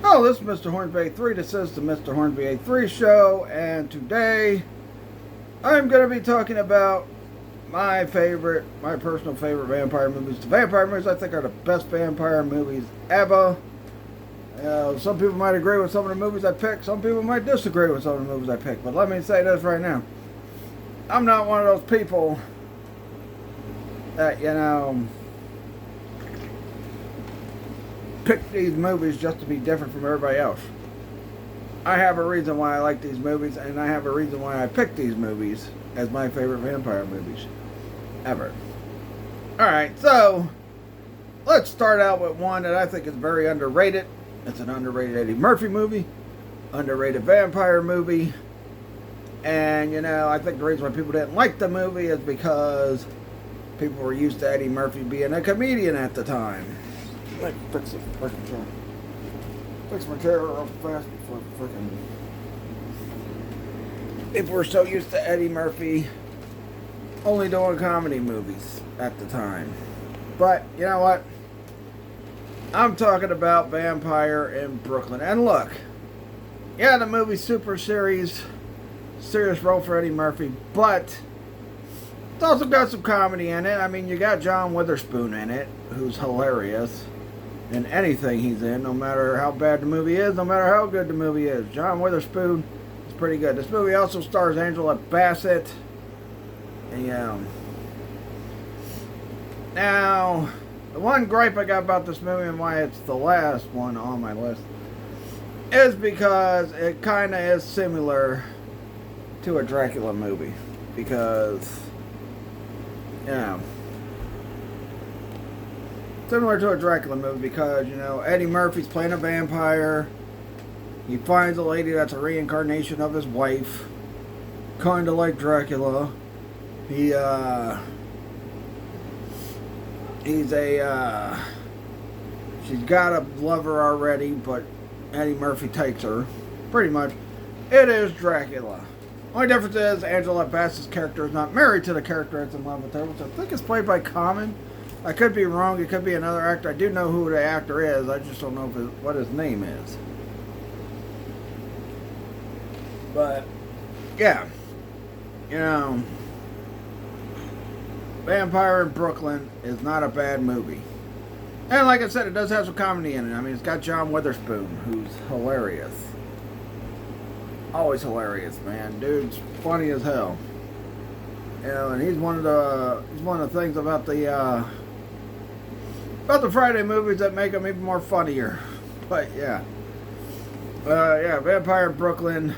Oh, this is Mr. Hornsby 83. This is the Mr. Hornsby 83 show, and today I'm going to be talking about my personal favorite vampire movies. The vampire movies I think are the best vampire movies ever. Some people might agree with some of the movies I pick. Some people might disagree with some of the movies I pick. But let me say this right now. I'm not one of those people that, pick these movies just to be different from everybody else. I have a reason why I like these movies, and I have a reason why I pick these movies as my favorite vampire movies ever. Alright, so let's start out with one that I think is very underrated. It's an underrated Eddie Murphy movie, underrated vampire movie, and I think the reason why people didn't like the movie is because people were used to Eddie Murphy being a comedian at the time. Like, fix it, freaking chair. Fix my chair real fast before freaking. People were so used to Eddie Murphy only doing comedy movies at the time. But, you know what? I'm talking about Vampire in Brooklyn. And look, yeah, the movie's super serious role for Eddie Murphy, but it's also got some comedy in it. I mean, you got John Witherspoon in it, who's hilarious in anything he's in, no matter how bad the movie is, no matter how good the movie is. John Witherspoon is pretty good. This movie also stars Angela Bassett. And now, the one gripe I got about this movie and why it's the last one on my list is because it kind of is similar to a Dracula movie. Because, similar to a Dracula movie because, Eddie Murphy's playing a vampire. He finds a lady that's a reincarnation of his wife. Kind of like Dracula. She's got a lover already, but Eddie Murphy takes her. Pretty much. It is Dracula. Only difference is Angela Bassett's character is not married to the character that's in love with her, which I think is played by Common. I could be wrong. It could be another actor. I do know who the actor is. I just don't know what his name is. But, yeah. Vampire in Brooklyn is not a bad movie. And like I said, it does have some comedy in it. I mean, it's got John Witherspoon, who's hilarious. Always hilarious, man. Dude's funny as hell. And he's one of the things about the Friday movies that make them even more funnier. But yeah. Vampire in Brooklyn.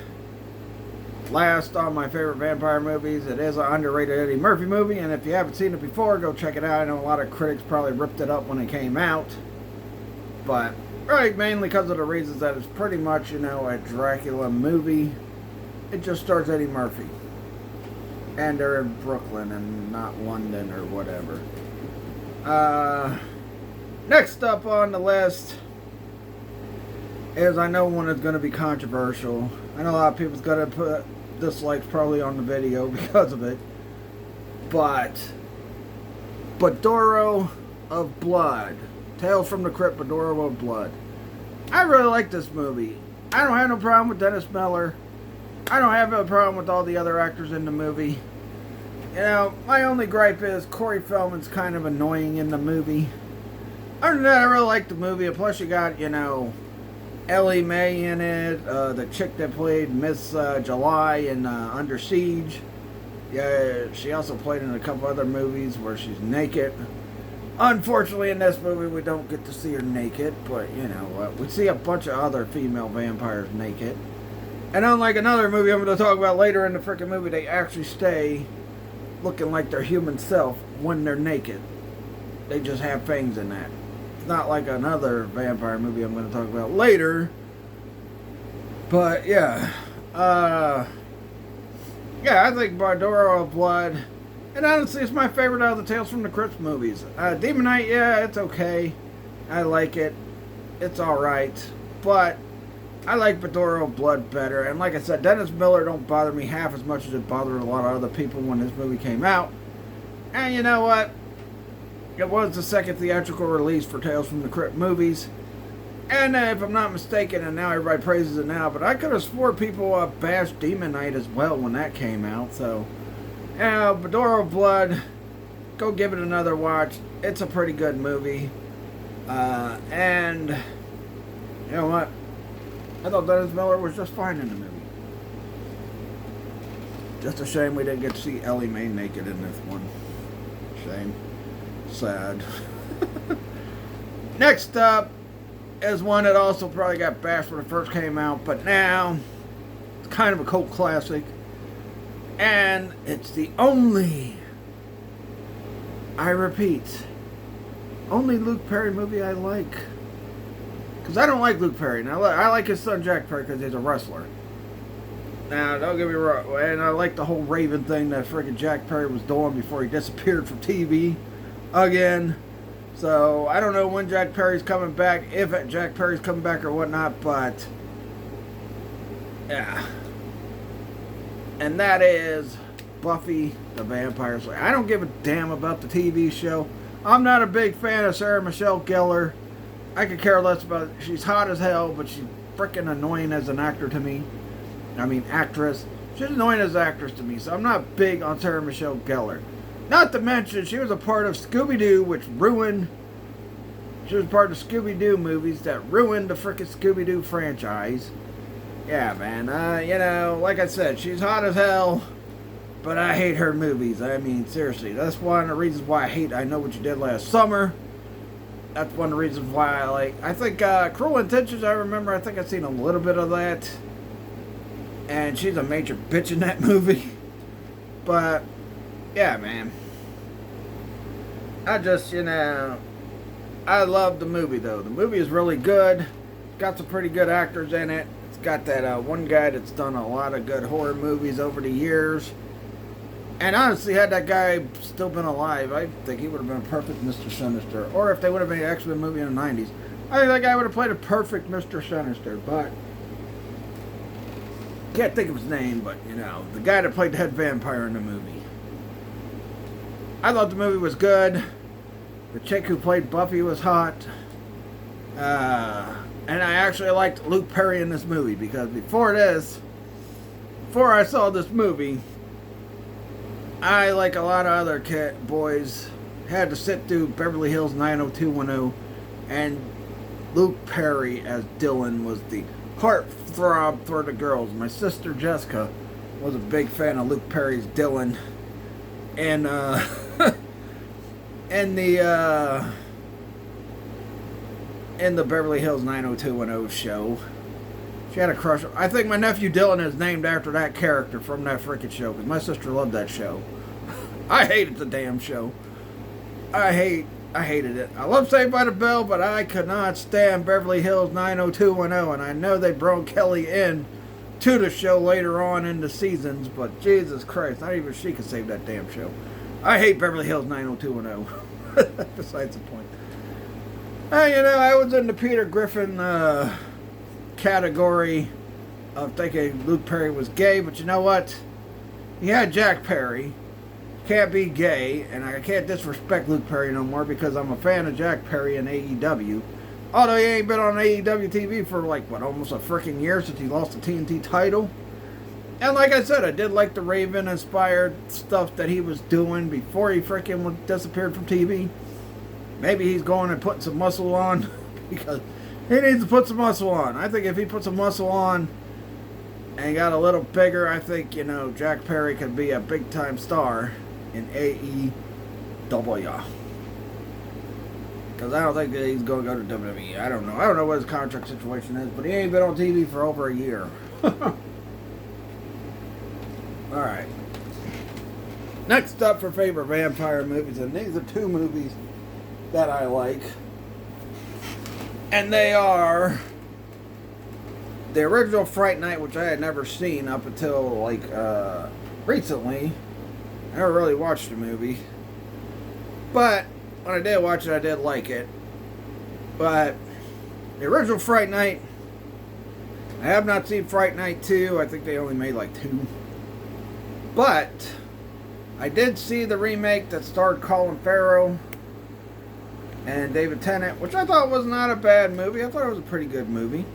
Last on my favorite vampire movies. It is an underrated Eddie Murphy movie, and if you haven't seen it before, go check it out. I know a lot of critics probably ripped it up when it came out. But, right, mainly because of the reasons that it's pretty much, a Dracula movie. It just stars Eddie Murphy. And they're in Brooklyn and not London or whatever. Next up on the list is, I know one is going to be controversial. I know a lot of people's going to put dislikes probably on the video because of it. But Badoro of Blood. Tales from the Crypt, Badoro of Blood. I really like this movie. I don't have no problem with Dennis Miller. I don't have no problem with all the other actors in the movie. My only gripe is Corey Feldman's kind of annoying in the movie. Other than that, I really like the movie. And plus you got, Ellie Mae in it, the chick that played Miss July in Under Siege. Yeah, she also played in a couple other movies where she's naked. Unfortunately, in this movie, we don't get to see her naked, but we see a bunch of other female vampires naked. And unlike another movie I'm going to talk about later in the freaking movie, they actually stay looking like their human self when they're naked. They just have fangs in that. Not like another vampire movie I'm going to talk about later. But yeah. I think Badoro of Blood, and honestly it's my favorite out of the Tales from the Crypt movies. Demon Knight, yeah, it's okay. I like it. It's alright. But I like Badoro of Blood better. And like I said, Dennis Miller don't bother me half as much as it bothered a lot of other people when this movie came out. And you know what? It was the second theatrical release for Tales from the Crypt movies. And if I'm not mistaken, and now everybody praises it now, but I could have swore people bashed Demon Knight as well when that came out. So, Badora of Blood, go give it another watch. It's a pretty good movie. And you know what? I thought Dennis Miller was just fine in the movie. Just a shame we didn't get to see Ellie Mae naked in this one. Shame. Sad. Next up is one that also probably got bashed when it first came out, but now it's kind of a cult classic. And it's the only, I repeat, only Luke Perry movie I like. Because I don't like Luke Perry. Now, I like his son Jack Perry because he's a wrestler. Now, don't get me wrong, and I like the whole Raven thing that freaking Jack Perry was doing before he disappeared from TV again. So, I don't know when Jack Perry's coming back, if Jack Perry's coming back or whatnot, but yeah. And that is Buffy the Vampire Slayer. I don't give a damn about the TV show. I'm not a big fan of Sarah Michelle Gellar. I could care less about it. She's hot as hell, but she's freaking annoying as an actor to me. I mean, actress. She's annoying as an actress to me, so I'm not big on Sarah Michelle Gellar. Not to mention, she was a part of Scooby-Doo, which ruined... She was part of Scooby-Doo movies that ruined the frickin' Scooby-Doo franchise. Yeah, man. You know, like I said, she's hot as hell, but I hate her movies. I mean, seriously. That's one of the reasons why I hate I Know What You Did Last Summer. That's one of the reasons why I like... I think Cruel Intentions, I remember. I think I've seen a little bit of that. And she's a major bitch in that movie. But, yeah, man. I just, you know... I love the movie, though. The movie is really good. It's got some pretty good actors in it. It's got that one guy that's done a lot of good horror movies over the years. And honestly, had that guy still been alive, I think he would have been a perfect Mr. Sinister. Or if they would have made an X-Men movie in the 90s, I think that guy would have played a perfect Mr. Sinister. But can't think of his name, but you know, the guy that played the head vampire in the movie. I thought the movie was good. The chick who played Buffy was hot. And I actually liked Luke Perry in this movie because before I saw this movie, I, like a lot of other boys, had to sit through Beverly Hills 90210, and Luke Perry as Dylan was the heartthrob for the girls. My sister Jessica was a big fan of Luke Perry's Dylan, and in the Beverly Hills 90210 show. She had a crush. I think my nephew Dylan is named after that character from that freaking show, because my sister loved that show. I hated the damn show. I hated it. I love Saved by the Bell, but I could not stand Beverly Hills 90210, and I know they brought Kelly in to the show later on in the seasons, but Jesus Christ, not even she could save that damn show. I hate Beverly Hills 90210. Besides the point. You know, I was in the Peter Griffin category of thinking Luke Perry was gay, but you know what? He had Jack Perry. Can't be gay, and I can't disrespect Luke Perry no more because I'm a fan of Jack Perry in AEW. Although he ain't been on AEW TV for like, what, almost a freaking year since he lost the TNT title. And like I said, I did like the Raven-inspired stuff that he was doing before he freaking disappeared from TV. Maybe he's going and putting some muscle on because he needs to put some muscle on. I think if he put some muscle on and got a little bigger, I think, you know, Jack Perry could be a big-time star in AEW. Because I don't think that he's going to go to WWE. I don't know. I don't know what his contract situation is, but he ain't been on TV for over a year. Alright. Next up for favorite vampire movies, and these are two movies that I like. And they are the original Fright Night, which I had never seen up until like recently. I never really watched the movie. But when I did watch it, I did like it. But the original Fright Night, I have not seen Fright Night 2. I think they only made like 2. But I did see the remake that starred Colin Farrell. and David Tennant, which I thought was not a bad movie. I thought it was a pretty good movie.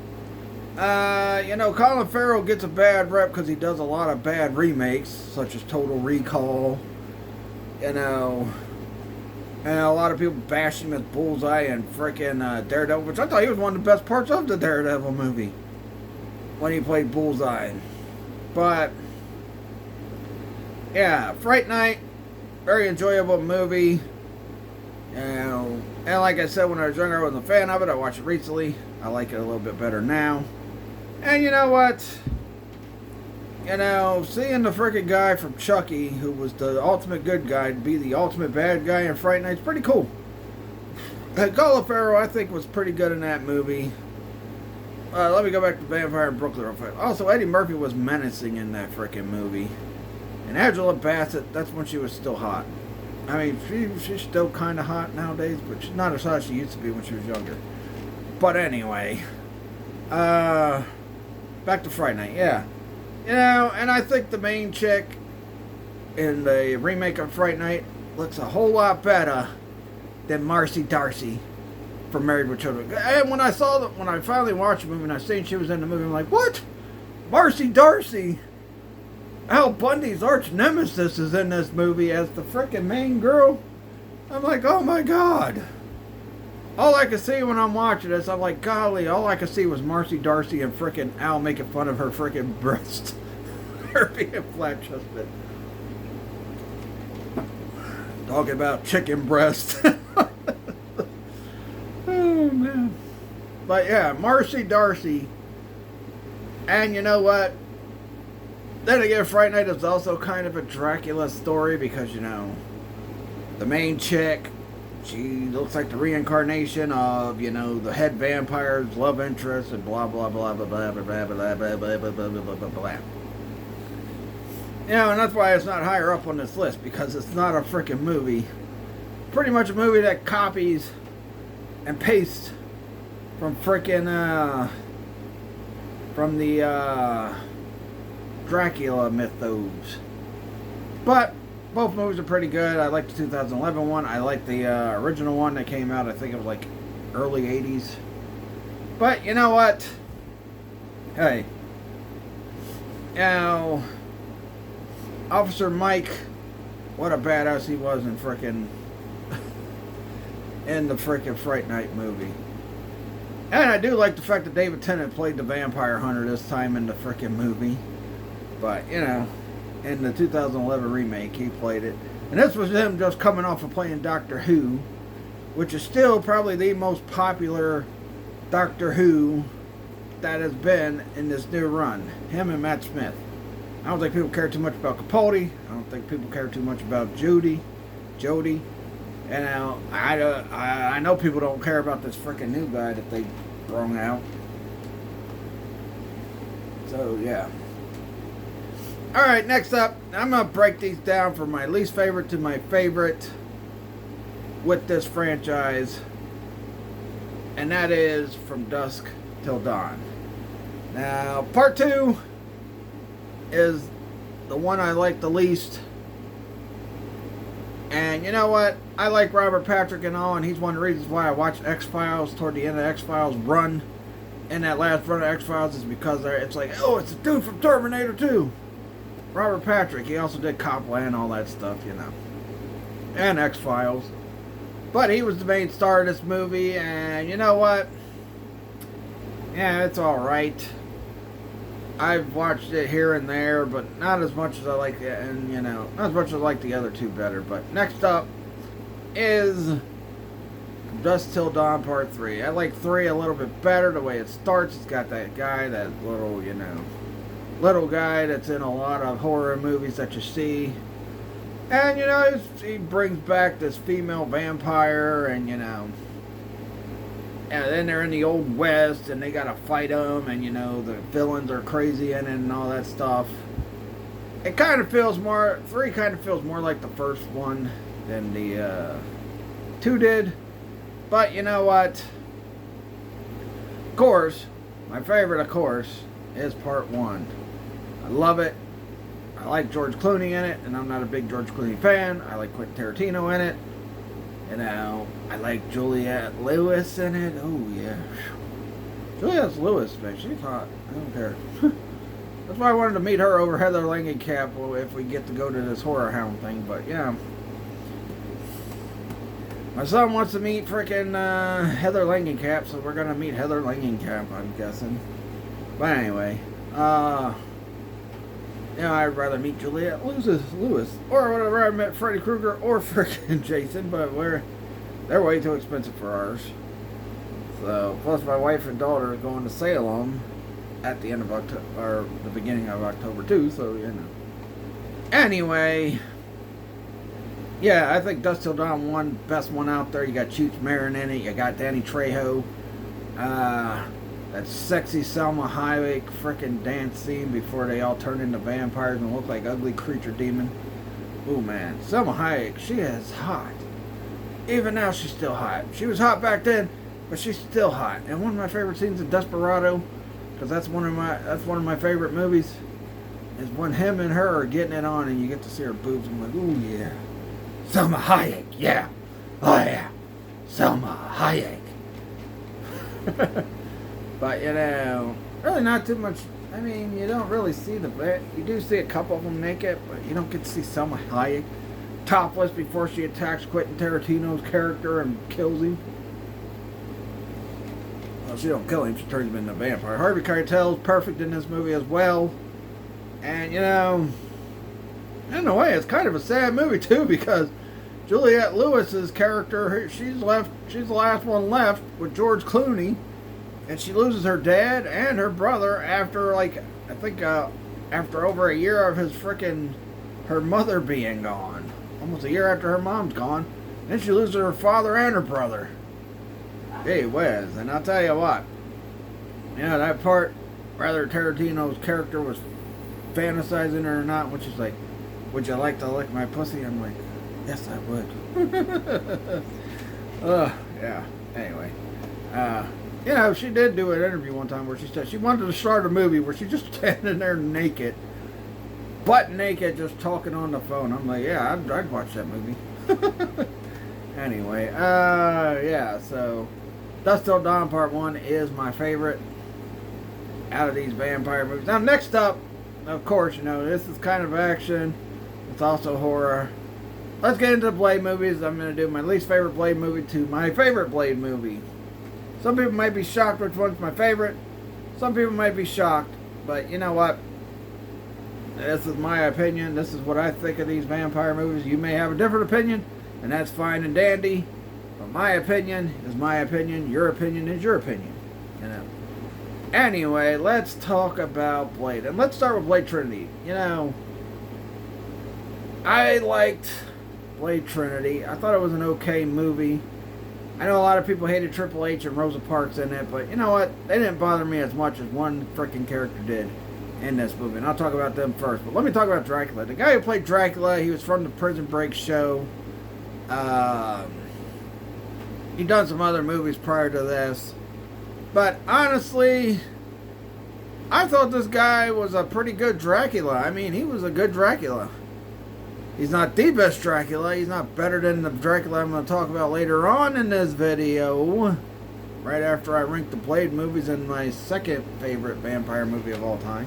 Colin Farrell gets a bad rep because he does a lot of bad remakes, such as Total Recall. And a lot of people bash him as Bullseye and frickin' Daredevil, which I thought he was one of the best parts of the Daredevil movie when he played Bullseye. But yeah, Fright Night, very enjoyable movie. And like I said, when I was younger, I wasn't a fan of it. I watched it recently. I like it a little bit better now. And you know what? Seeing the freaking guy from Chucky, who was the ultimate good guy, be the ultimate bad guy in Fright Night's pretty cool. Colin Farrell, I think, was pretty good in that movie. Let me go back to Vampire in Brooklyn real quick. Also, Eddie Murphy was menacing in that freaking movie. And Angela Bassett, that's when she was still hot. I mean, she's still kind of hot nowadays, but she's not as hot as she used to be when she was younger. But anyway, back to Fright Night, yeah. And I think the main chick in the remake of Fright Night looks a whole lot better than Marcy Darcy from Married with Children. And when I finally watched the movie and I seen she was in the movie, I'm like, what? Marcy Darcy? Al Bundy's arch nemesis is in this movie as the freaking main girl. I'm like, oh my god. All I could see when I'm watching this, I'm like, golly, all I could see was Marcy Darcy and frickin' Al making fun of her frickin' breast. Her being flat-chested. Talking about chicken breast. Oh, man. But yeah, Marcy Darcy. And you know what? Then again, Fright Night is also kind of a Dracula story because, the main chick, she looks like the reincarnation of, the head vampire's love interest and blah, blah, blah, blah, blah, blah, blah, blah, blah, blah, blah, blah, blah, blah, blah. And that's why it's not higher up on this list, because it's not a freaking movie. Pretty much a movie that copies and pastes from freaking, from the, Dracula mythos. But both movies are pretty good. I like the 2011 one. I like the original one that came out, I think it was like early 80s. But you know what? Hey. Officer Mike, what a badass he was in frickin' in the frickin' Fright Night movie. And I do like the fact that David Tennant played the vampire hunter this time in the frickin' movie. But, in the 2011 remake, he played it. And this was him just coming off of playing Doctor Who, which is still probably the most popular Doctor Who that has been in this new run. Him and Matt Smith. I don't think people care too much about Capaldi. I don't think people care too much about Jodie. And I know people don't care about this freaking new guy that they brought out. So, yeah. Alright, next up, I'm going to break these down from my least favorite to my favorite with this franchise. And that is From Dusk Till Dawn. Now, part 2 is the one I like the least. And you know what? I like Robert Patrick and all, and he's one of the reasons why I watched X-Files toward the end of X-Files run. And that last run of X-Files is because it's like, oh, it's a dude from Terminator 2. Robert Patrick, he also did Copland, all that stuff, and X-Files. But he was the main star of this movie, and you know what? Yeah, it's alright. I've watched it here and there, but not as much as I like it, and not as much as I like the other two better. But next up is From Dusk Till Dawn Part 3. I like 3 a little bit better, the way it starts. It's got that guy, that little, little guy that's in a lot of horror movies that you see. And, he brings back this female vampire, and, and then they're in the Old West, and they gotta fight them, and, the villains are crazy in it and all that stuff. It kind of feels more, 3 kind of feels more like the first one than the 2 did. But, you know what? Of course, my favorite, of course, is Part 1. I love it. I like George Clooney in it, and I'm not a big George Clooney fan. I like Quentin Tarantino in it. I like Juliette Lewis in it. Oh, yeah. Juliette Lewis, man. She's hot. I don't care. That's why I wanted to meet her over Heather Langenkamp if we get to go to this horror hound thing. But, yeah. My son wants to meet frickin' Heather Langenkamp, so we're going to meet Heather Langenkamp, I'm guessing. But anyway. I'd rather meet Juliette Lewis. Or whatever, I met Freddy Krueger or frickin' Jason, but they're way too expensive for ours. So, plus my wife and daughter are going to Salem at the end of October, or the beginning of October too, so, Anyway, yeah, I think Dusk Till Dawn won best one out there. You got Cheech Marin in it, you got Danny Trejo, that sexy Selma Hayek frickin' dance scene before they all turn into vampires and look like ugly creature demon. Oh man, Selma Hayek, she is hot. Even now she's still hot. She was hot back then, but she's still hot. And one of my favorite scenes in Desperado, because that's one of my favorite movies, is when him and her are getting it on and you get to see her boobs. I'm like, ooh yeah. Selma Hayek, yeah. Oh yeah. Selma Hayek. But really not too much. I mean, you don't really see you do see a couple of them naked, but you don't get to see Selma Hayek topless before she attacks Quentin Tarantino's character and kills him. Well, she don't kill him, she turns him into a vampire. Harvey Keitel's perfect in this movie as well. And, in a way, it's kind of a sad movie, too, because Juliette Lewis's character, she's the last one left with George Clooney, and she loses her dad and her brother after, after over a year of her mother being gone. Almost a year after her mom's gone. Then she loses her father and her brother. Hey, Wes, and I'll tell you what. That part, whether Tarantino's character was fantasizing or not, when she's like, would you like to lick my pussy? I'm like, yes, I would. Yeah. Anyway. She did do an interview one time where she said she wanted to start a movie where she's just standing there naked, butt naked, just talking on the phone. I'm like, yeah, I'd watch that movie. Anyway, so Dusk Till Dawn Part 1 is my favorite out of these vampire movies. Now, next up, of course, this is kind of action. It's also horror. Let's get into the Blade movies. I'm going to do my least favorite Blade movie to my favorite Blade movie. Some people might be shocked which one's my favorite. Some people might be shocked. But you know what? This is my opinion. This is what I think of these vampire movies. You may have a different opinion, and that's fine and dandy. But my opinion is my opinion. Your opinion is your opinion. Anyway, let's talk about Blade. And let's start with Blade Trinity. I liked Blade Trinity. I thought it was an okay movie. I know a lot of people hated Triple H and Rosa Parks in it, but you know what? They didn't bother me as much as one freaking character did in this movie. And I'll talk about them first. But let me talk about Dracula. The guy who played Dracula, he was from the Prison Break show. He'd done some other movies prior to this. But honestly, I thought this guy was a pretty good Dracula. I mean, he was a good Dracula. He's not the best Dracula. He's not better than the Dracula I'm going to talk about later on in this video. Right after I rank the Blade movies in my second favorite vampire movie of all time.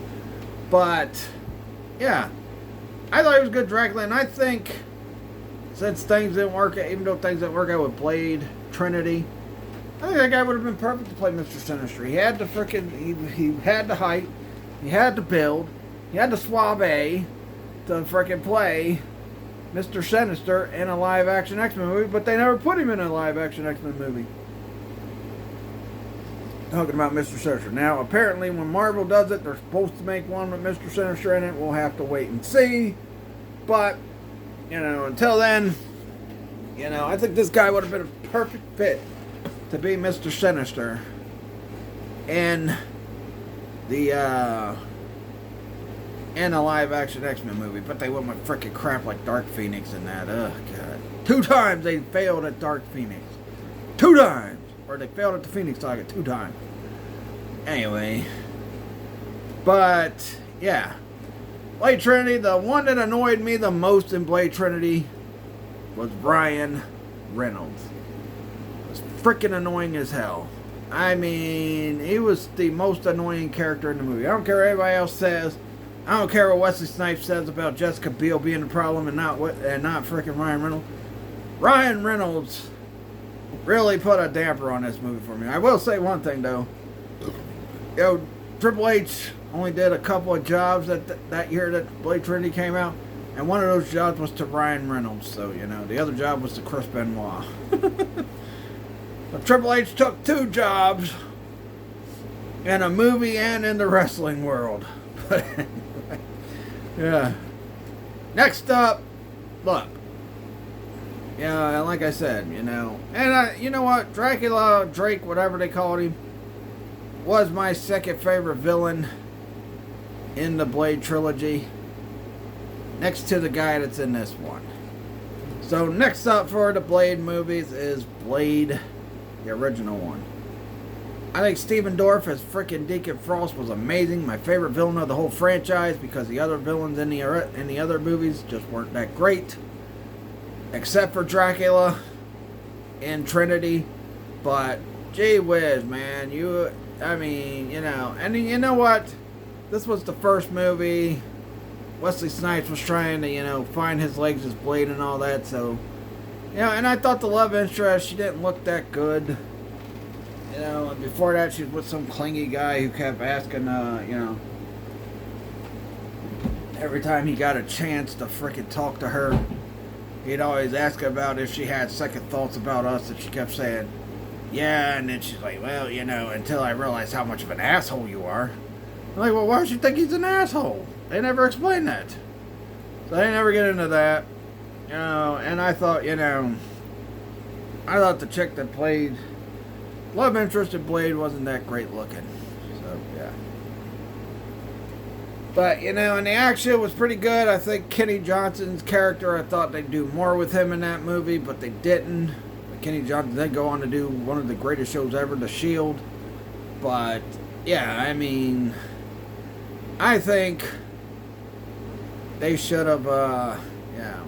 But, yeah. I thought he was a good Dracula. And I think, since things didn't work out, even though things didn't work out with Blade Trinity, I think that guy would have been perfect to play Mr. Sinister. He had the he had the height. He had the build. He had the suave to frickin' play Mr. Sinister in a live-action X-Men movie, but they never put him in a live-action X-Men movie. Talking about Mr. Sinister. Now, apparently, when Marvel does it, they're supposed to make one with Mr. Sinister in it. We'll have to wait and see. But, until then, I think this guy would have been a perfect fit to be Mr. Sinister in a live-action X-Men movie, but they went with frickin' crap like Dark Phoenix and that. Ugh, God. 2 times they failed at Dark Phoenix. 2 times! Or they failed at the Phoenix Saga 2 times. Anyway. But, yeah. Blade Trinity, the one that annoyed me the most in Blade Trinity was Ryan Reynolds. freaking annoying as hell. I mean, he was the most annoying character in the movie. I don't care what anybody else says. I don't care what Wesley Snipes says about Jessica Biel being the problem and not freaking Ryan Reynolds. Ryan Reynolds really put a damper on this movie for me. I will say one thing though. Triple H only did a couple of jobs that year that Blade Trinity came out, and one of those jobs was to Ryan Reynolds. So the other job was to Chris Benoit. But Triple H took 2 jobs in a movie and in the wrestling world. But anyway, yeah. Next up, look. Yeah, like I said, and you know what? Dracula, Drake, whatever they called him, was my second favorite villain in the Blade trilogy, next to the guy that's in this one. So next up for the Blade movies is Blade, the original one. I think Stephen Dorff as frickin' Deacon Frost was amazing. My favorite villain of the whole franchise, because the other villains in the other movies just weren't that great, except for Dracula and Trinity. But gee whiz, man, and you know what? This was the first movie Wesley Snipes was trying to, find his legs as Blade and all that, so, and I thought the love interest, she didn't look that good. And before that, she was with some clingy guy who kept asking, every time he got a chance to frickin' talk to her, he'd always ask about if she had second thoughts about us, and she kept saying, yeah, and then she's like, well, until I realized how much of an asshole you are. I'm like, well, why does she think he's an asshole? They never explain that. So they never get into that. And I thought, I thought the chick that played love interest in Blade wasn't that great looking. So, yeah. But, and the action was pretty good. I think Kenny Johnson's character, I thought they'd do more with him in that movie, but they didn't. But Kenny Johnson did go on to do one of the greatest shows ever, The Shield. But, yeah, I think they should have, yeah.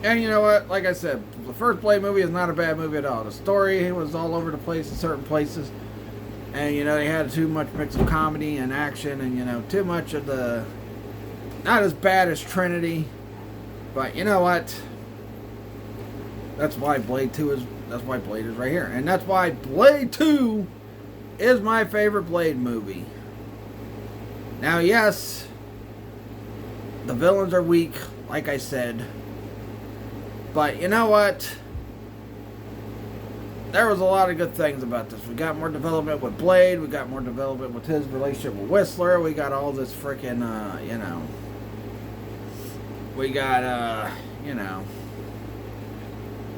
And you know what? Like I said, the first Blade movie is not a bad movie at all. The story was all over the place in certain places. And, they had too much mix of comedy and action and, too much of the... Not as bad as Trinity. But you know what? That's why Blade 2 is... That's why Blade is right here. And that's why Blade 2 is my favorite Blade movie. Now, yes, the villains are weak, like I said. But you know what? There was a lot of good things about this. We got more development with Blade. We got more development with his relationship with Whistler. We got all this freaking, we got, a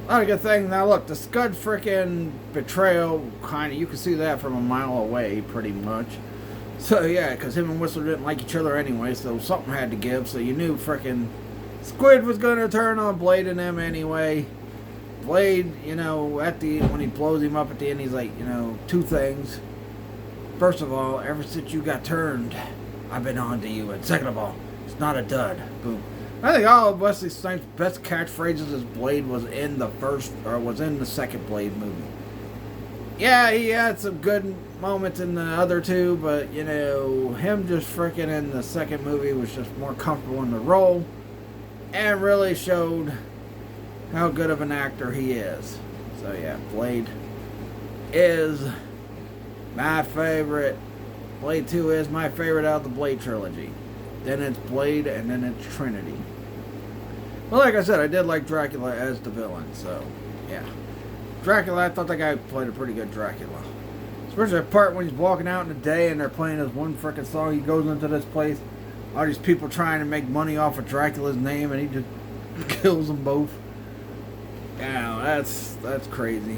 lot of good things. Now look, the Scud freaking betrayal, you can see that from a mile away, pretty much. So yeah, because him and Whistler didn't like each other anyway, so something had to give. So you knew freaking Squid was going to turn on Blade and them anyway. Blade, when he blows him up at the end, he's like, 2 things. First of all, ever since you got turned, I've been on to you. And second of all, it's not a dud. Boom. I think all of Wesley Snipes' best catchphrases as Blade was in the second Blade movie. Yeah, he had some good moments in the other 2, but, him just freaking in the second movie was just more comfortable in the role and really showed how good of an actor he is. So, yeah, Blade is my favorite. Blade 2 is my favorite out of the Blade trilogy. Then it's Blade, and then it's Trinity. Well, like I said, I did like Dracula as the villain, so, yeah. Dracula, I thought that guy played a pretty good Dracula. Especially the part when he's walking out in the day and they're playing this one frickin' song. He goes into this place, all these people trying to make money off of Dracula's name, and he just kills them both. Yeah, that's crazy.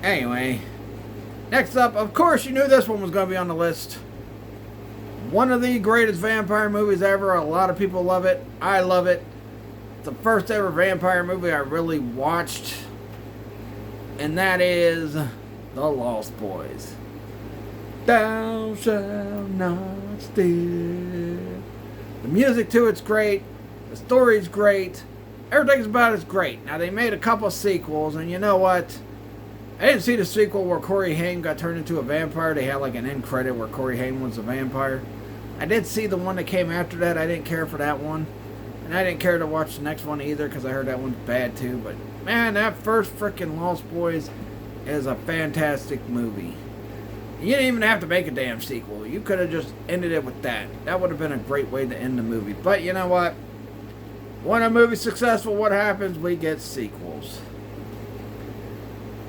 Anyway, next up, of course you knew this one was going to be on the list. One of the greatest vampire movies ever. A lot of people love it. I love it. It's the first ever vampire movie I really watched. And that is The Lost Boys. Thou shalt not steal. The music to it's great. The story's great. Everything's about it's great. Now they made a couple sequels, and you know what? I didn't see the sequel where Corey Haim got turned into a vampire. They had like an end credit where Corey Haim was a vampire. I did see the one that came after that. I didn't care for that one. And I didn't care to watch the next one either because I heard that one's bad too. But man, that first freaking Lost Boys is a fantastic movie. You didn't even have to make a damn sequel. You could have just ended it with that. That would have been a great way to end the movie. But you know what? When a movie's successful, what happens? We get sequels.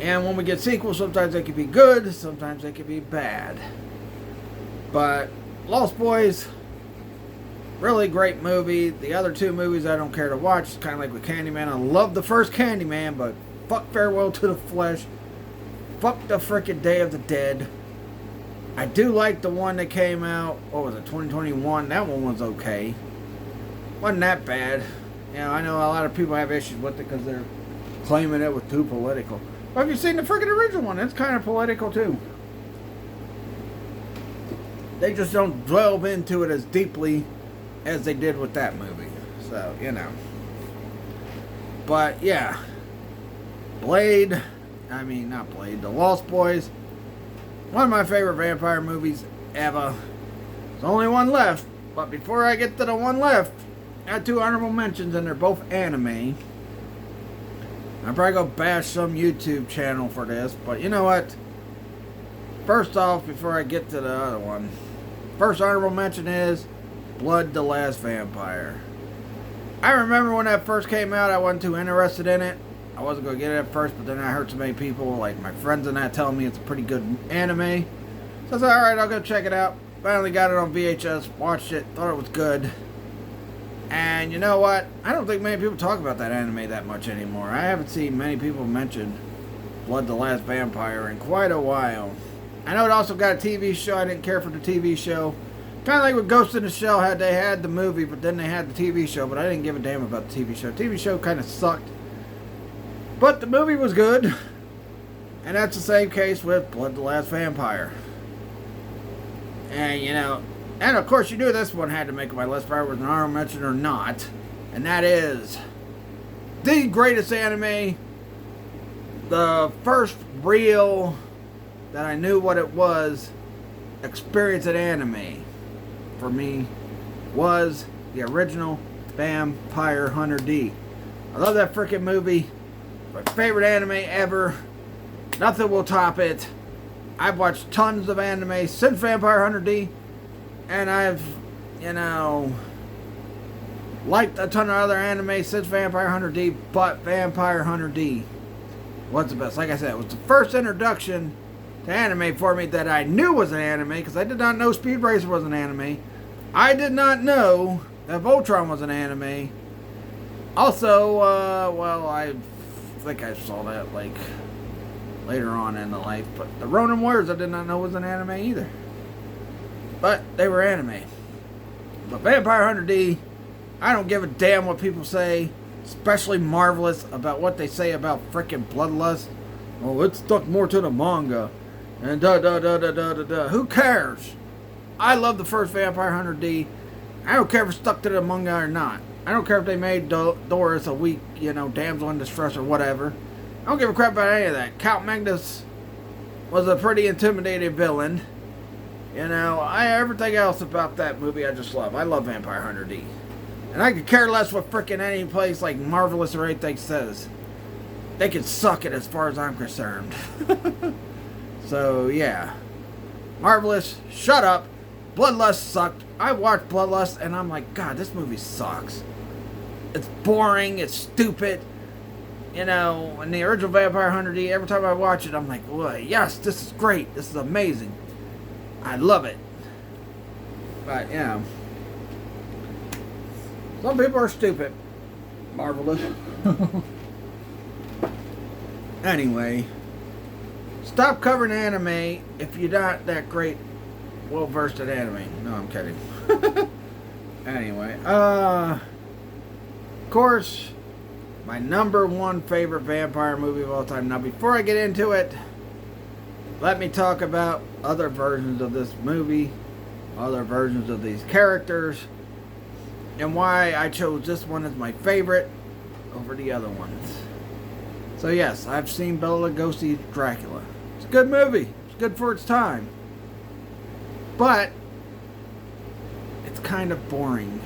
And when we get sequels, sometimes they can be good, sometimes they can be bad. But Lost Boys, really great movie. The other two movies I don't care to watch. It's kind of like with Candyman. I love the first Candyman, but fuck Farewell to the Flesh. Fuck the frickin' Day of the Dead. I do like the one that came out, what was it, 2021? That one was okay. Wasn't that bad. You know, I know a lot of people have issues with it because they're claiming it was too political. But have you seen the freaking original one? It's kind of political too. They just don't delve into it as deeply as they did with that movie. So, you know. But, yeah. The Lost Boys. One of my favorite vampire movies ever. There's only one left. But before I get to the one left, I have two honorable mentions, and they're both anime. I'll probably go bash some YouTube channel for this, but you know what? First off, before I get to the other one, first honorable mention is Blood the Last Vampire. I remember when that first came out, I wasn't too interested in it. I wasn't going to get it at first, but then I heard so many people, like my friends and that, telling me it's a pretty good anime. So I said, alright, I'll go check it out. Finally got it on VHS, watched it, thought it was good. And you know what? I don't think many people talk about that anime that much anymore. I haven't seen many people mention Blood the Last Vampire in quite a while. I know it also got a TV show. I didn't care for the TV show. Kind of like with Ghost in the Shell, they had the movie, but then they had the TV show. But I didn't give a damn about the TV show. The TV show kind of sucked. But the movie was good. And that's the same case with Blood the Last Vampire. And, you know... And of course you knew this one had to make my list, whether it was an honorable mention or not. And that is the greatest anime. The first real that I knew what it was experience in anime for me was the original Vampire Hunter D. I love that freaking movie. My favorite anime ever. Nothing will top it. I've watched tons of anime since Vampire Hunter D. And I've, you know, liked a ton of other anime since Vampire Hunter D, but Vampire Hunter D was the best. Like I said, it was the first introduction to anime for me that I knew was an anime, because I did not know Speed Racer was an anime. I did not know that Voltron was an anime. Also, I think I saw that, like, later on in the life, but the Ronin Warriors I did not know was an anime either. But they were anime. But Vampire Hunter D, I don't give a damn what people say, especially Marvelous, about what they say about frickin' Bloodlust. Oh, it stuck more to the manga. And da. Who cares? I love the first Vampire Hunter D. I don't care if it's stuck to the manga or not. I don't care if they made Doris a weak, you know, damsel in distress or whatever. I don't give a crap about any of that. Count Magnus was a pretty intimidating villain. You know, everything else about that movie I just love. I love Vampire Hunter D. And I could care less what frickin' any place like Marvelous or anything says. They can suck it as far as I'm concerned. So, yeah. Marvelous, shut up. Bloodlust sucked. I watched Bloodlust and I'm like, God, this movie sucks. It's boring, it's stupid. You know, in the original Vampire Hunter D, every time I watch it, I'm like, well, yes, this is great. This is amazing. I love it. But, you know, some people are stupid. Marvelous. Anyway, stop covering anime if you're not that great, well-versed at anime. No, I'm kidding. Anyway, of course, my number one favorite vampire movie of all time. Now, before I get into it, let me talk about other versions of this movie, other versions of these characters, and why I chose this one as my favorite over the other ones. So yes, I've seen Bela Lugosi's Dracula. It's a good movie. It's good for its time. But it's kind of boring.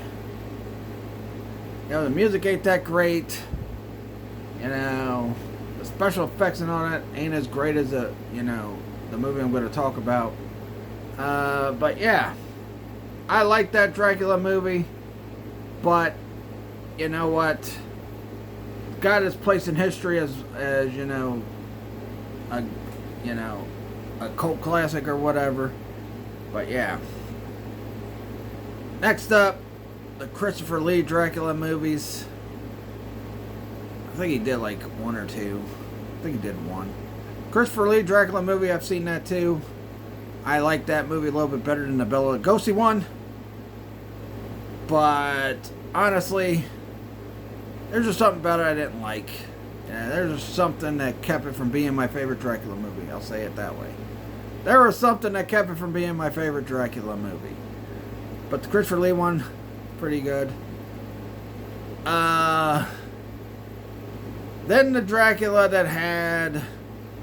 You know, the music ain't that great. You know, the special effects and all that ain't as great as the movie I'm going to talk about. But yeah, I like that Dracula movie. But you know what? It's got its place in history as a cult classic or whatever. But yeah. Next up, the Christopher Lee Dracula movies. I think he did like one or two. I think he did one. Christopher Lee Dracula movie, I've seen that too. I like that movie a little bit better than the Bela Lugosi one. But honestly, there's just something about it I didn't like. Yeah, there's just something that kept it from being my favorite Dracula movie. I'll say it that way. There was something that kept it from being my favorite Dracula movie. But the Christopher Lee one, pretty good. Then the Dracula that had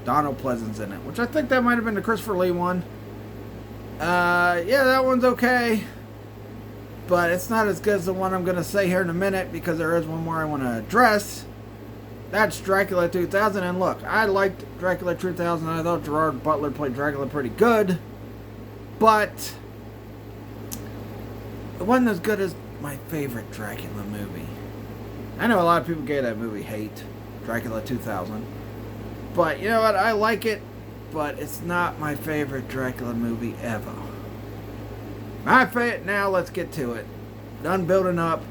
Donald Pleasence in it, which I think that might have been the Christopher Lee one. Yeah, that one's okay. But it's not as good as the one I'm going to say here in a minute, because there is one more I want to address. That's Dracula 2000. And look, I liked Dracula 2000. I thought Gerard Butler played Dracula pretty good. But it wasn't as good as my favorite Dracula movie. I know a lot of people gave that movie hate, Dracula 2000. But you know what? I like it, but it's not my favorite Dracula movie ever. Now let's get to it. Done building up.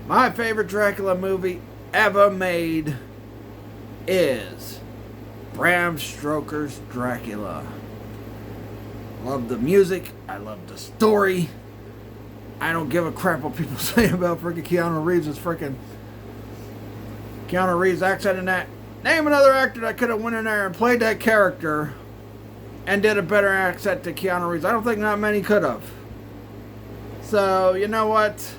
My favorite Dracula movie ever made is Bram Stoker's Dracula. Love the music. I love the story. I don't give a crap what people say about freaking Keanu Reeves' Keanu Reeves accent in that. Name another actor that could have went in there and played that character and did a better accent to Keanu Reeves. I don't think not many could have. So, you know what?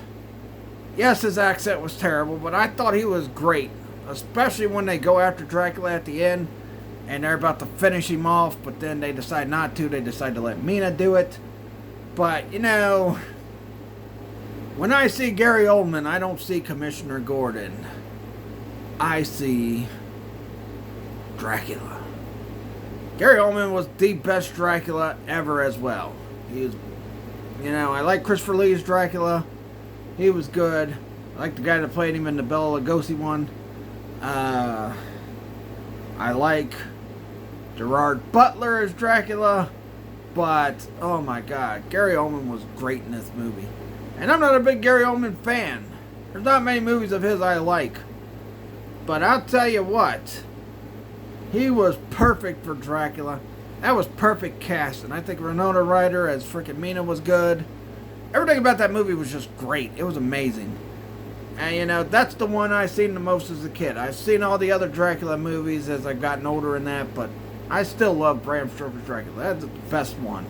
Yes, his accent was terrible, but I thought he was great. Especially when they go after Dracula at the end and they're about to finish him off, but then they decide not to. They decide to let Mina do it. But, you know, when I see Gary Oldman, I don't see Commissioner Gordon. I see Dracula. Gary Oldman was the best Dracula ever as well. He was, you know, I like Christopher Lee's Dracula. He was good. I like the guy that played him in the Bela Lugosi one. I like Gerard Butler as Dracula. But, oh my God, Gary Oldman was great in this movie. And I'm not a big Gary Oldman fan. There's not many movies of his I like. But I'll tell you what, he was perfect for Dracula. That was perfect casting. I think Winona Ryder as freaking Mina was good. Everything about that movie was just great. It was amazing. And you know, that's the one I seen the most as a kid. I've seen all the other Dracula movies as I've gotten older in that, but I still love Bram Stoker's Dracula. That's the best one.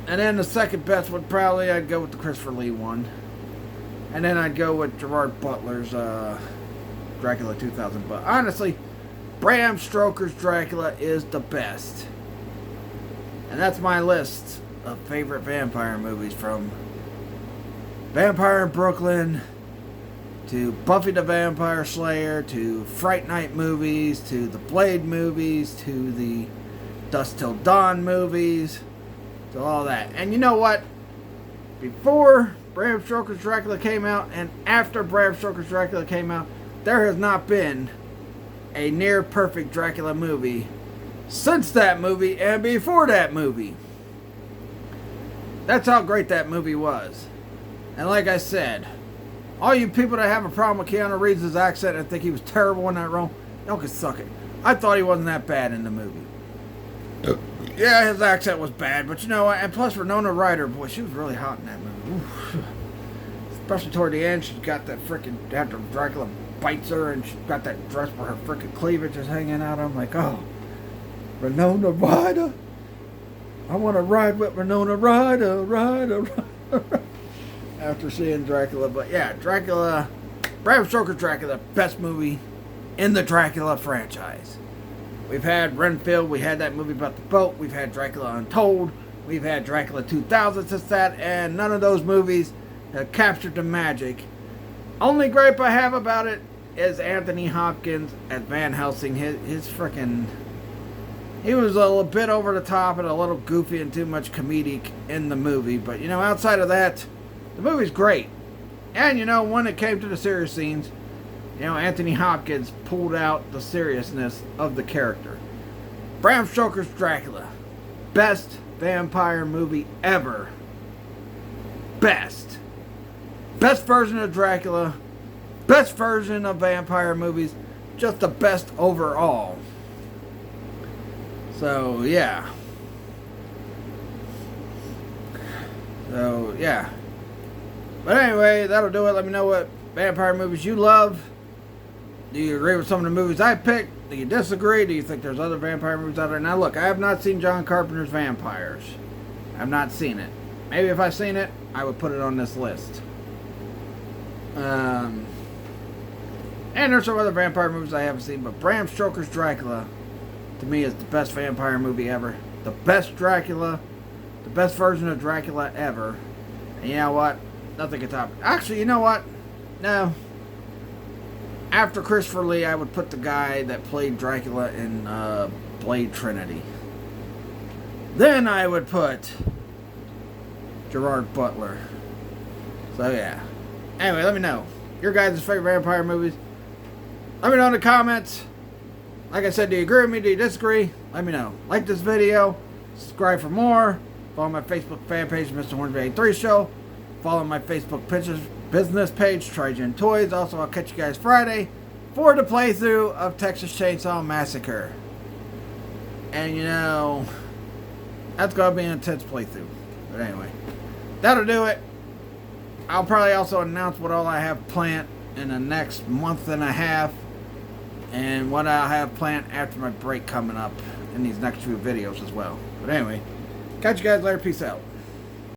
And then the second best would probably, I'd go with the Christopher Lee one. And then I'd go with Gerard Butler's Dracula 2000. But honestly, Bram Stoker's Dracula is the best. And that's my list of favorite vampire movies, from Vampire in Brooklyn to Buffy the Vampire Slayer to Fright Night movies to the Blade movies to the Dusk Till Dawn movies to all that. And you know what? Before Bram Stoker's Dracula came out and after Bram Stoker's Dracula came out, there has not been a near perfect Dracula movie since that movie and before that movie. That's how great that movie was. And like I said, all you people that have a problem with Keanu Reeves' accent and think he was terrible in that role, y'all can suck it. I thought he wasn't that bad in the movie. Yeah, his accent was bad, but you know what? And plus Winona Ryder, boy, she was really hot in that movie. Oof. Especially toward the end, she's got that freaking, after Dracula bites her and she's got that dress where her freaking cleavage is hanging out. I'm like, oh, Winona Ryder. I want to ride with Winona Ryder. After seeing Dracula. But yeah, Dracula, Bram Stoker's Dracula, best movie in the Dracula franchise. We've had Renfield, we had that movie about the boat, we've had Dracula Untold, we've had Dracula 2000 since that, and none of those movies have captured the magic. Only gripe I have about it is Anthony Hopkins as Van Helsing. His freaking... He was a little bit over the top and a little goofy and too much comedic in the movie. But, you know, outside of that, the movie's great. And, you know, when it came to the serious scenes, you know, Anthony Hopkins pulled out the seriousness of the character. Bram Stoker's Dracula. Best vampire movie ever. Best. Best version of Dracula. Best version of vampire movies. Just the best overall. So, yeah. But anyway, that'll do it. Let me know what vampire movies you love. Do you agree with some of the movies I picked? Do you disagree? Do you think there's other vampire movies out there? Now, look, I have not seen John Carpenter's Vampires. I've not seen it. Maybe if I've seen it, I would put it on this list. And there's some other vampire movies I haven't seen, but Bram Stoker's Dracula, to me, is the best vampire movie ever. The best Dracula. The best version of Dracula ever. And you know what? Nothing can top it. Actually, you know what? No. After Christopher Lee, I would put the guy that played Dracula in Blade Trinity. Then I would put Gerard Butler. So, yeah. Anyway, let me know. Your guys' favorite vampire movies. Let me know in the comments. Like I said, do you agree with me? Do you disagree? Let me know. Like this video. Subscribe for more. Follow my Facebook fan page, Mr. Hornsby 83 Show. Follow my Facebook business page, Trigen Toys. Also, I'll catch you guys Friday for the playthrough of Texas Chainsaw Massacre. And, you know, that's going to be an intense playthrough. But anyway, that'll do it. I'll probably also announce what all I have planned in the next month and a half. And what I'll have planned after my break coming up in these next few videos as well. But anyway, catch you guys later. Peace out.